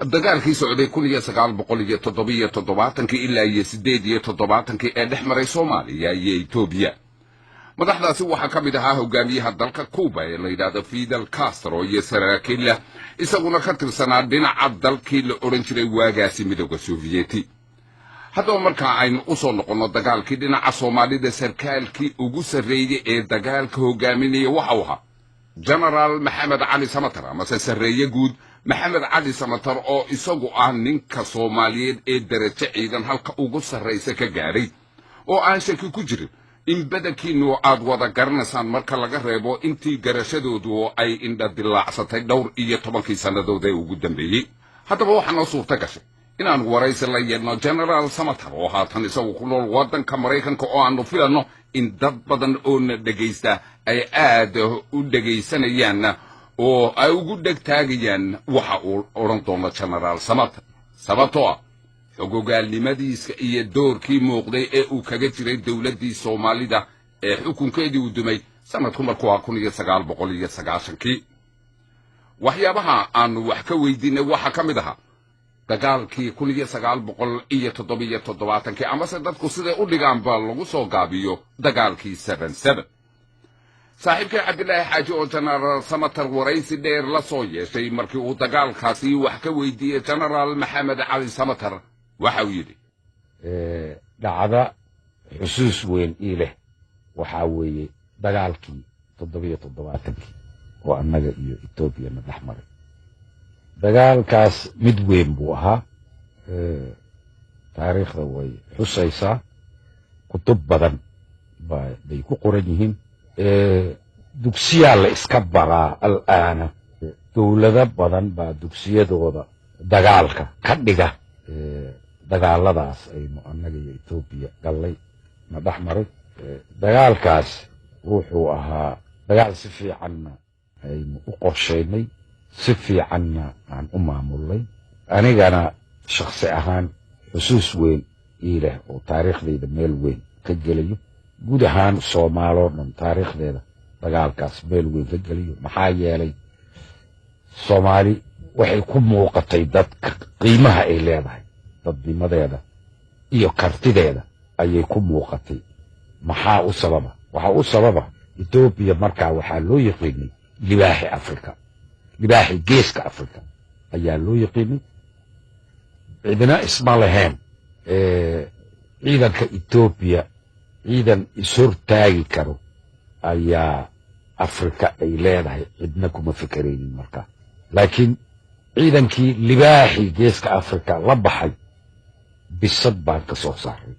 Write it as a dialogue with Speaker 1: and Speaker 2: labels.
Speaker 1: dagaalkii socday 1977 ilaa 1978 ee dhex maray Soomaaliya iyo Itoobiya. madaxdaasi waxaa ka mid ahaa hogaamiyaha dalka Cuba ee la yiraahdo Fidel Castro iyo saraakiil isaguna ka tirsanaa dhinaca dalkii la oran jiray waagaasi midowga Soviyeeti. haddaba marka aynu u soo noqono dagaalkii dhinaca Soomaalida sarkaalkii ugu sarreeyay ee dagaalka hogaaminaya waxa uu ahaa General Maxamed Cali Samatar ama sarreeye guud Maxamed Cali Samatar oo isagu ah ninka Soomaaliyeed ee darajo ciidan halka ugu sarreysa ka gaaray oo aan shaki ku jirin in badankiinu aad wada garanaysaan marka laga reebo intii garashadoodu ay indha dilaacsatay dhowr iyo 10 sanadood ee ugu dambeeyay. haddaba waxaa noo suurta gashay inaan waraysi la yeelno General Samatar oo haatan isagu ku nool waddanka Mareykanka oo aanu filanno in dad badan oo na dhageysta ay aad u dhageysanayaan oo ay ugu dhagtaagayaan waxa uu oran doono General Samatar sababtoo ah xogogaalnimadiisa iyo doorkii muuqday ee uu kaga jiray dawladdii Soomaalida ee xukunkeedii u dumay sanadku markuu 1990 waxyaabaha aanu wax ka weydiinay waxa ka mid ahaa dagaalkii 1977 ama se dadku siday u dhigaanba lagu soo gaabiyo dagaalkii 77 saaxiibkii Cabdilaahi Xaaji oo General Samatar waraysi dheer la soo yeeshay markii uu dagaalkaasi wax ka weydiiyay General Maxamed Cali Samatar waxa uu yidhi
Speaker 2: dhacda xusuus weyn ii leh waxa weeye dagaalkii 77 oo annaga iyo Itoobiya na dhex maray dagaalkaas mid weyn buu ahaa taariikhda way xusaysaa kutub badan bay ku qoran yihiin dugsiyaa la iska baraa al'aana dowlado badan baa dugsiyadooda dagaalka ka dhiga dagaaladaas aynu annaga iyo Itoobiya galay na dhex maray dagaalkaas wuxuu ahaa dagaal si fiicanna aynu u qorsheynay si fiicanna aan u maamulnay anigana shakhsi ahaan xusuus weyn ii leh oo taariikhdayda meel weyn ka gelayo guud ahaan Soomaaliya dhan taariikhdeeda dagaalkaas meel weyn ka gelayo maxaa yeelay Soomaali waxay ku muuqatay dadka qiimaha ay leedahay dadnimadeeda iyo kartideeda ayay ku muuqatay maxaa u sababa waxa u sababa Itoobiya markaa waxaa loo yaqaanay libaaxi Afrika libaaxi geeska Afrika ayaa loo yaqaanay cidina isma lahayn ciidanka Itoobiya ciidan isurtaagi karo ayaa Afrika ay leedahay cidna kuma fikraynin markaa laakiin ciidankii libaaxi geeska Afrika la baxay bisad baan ka soo saaray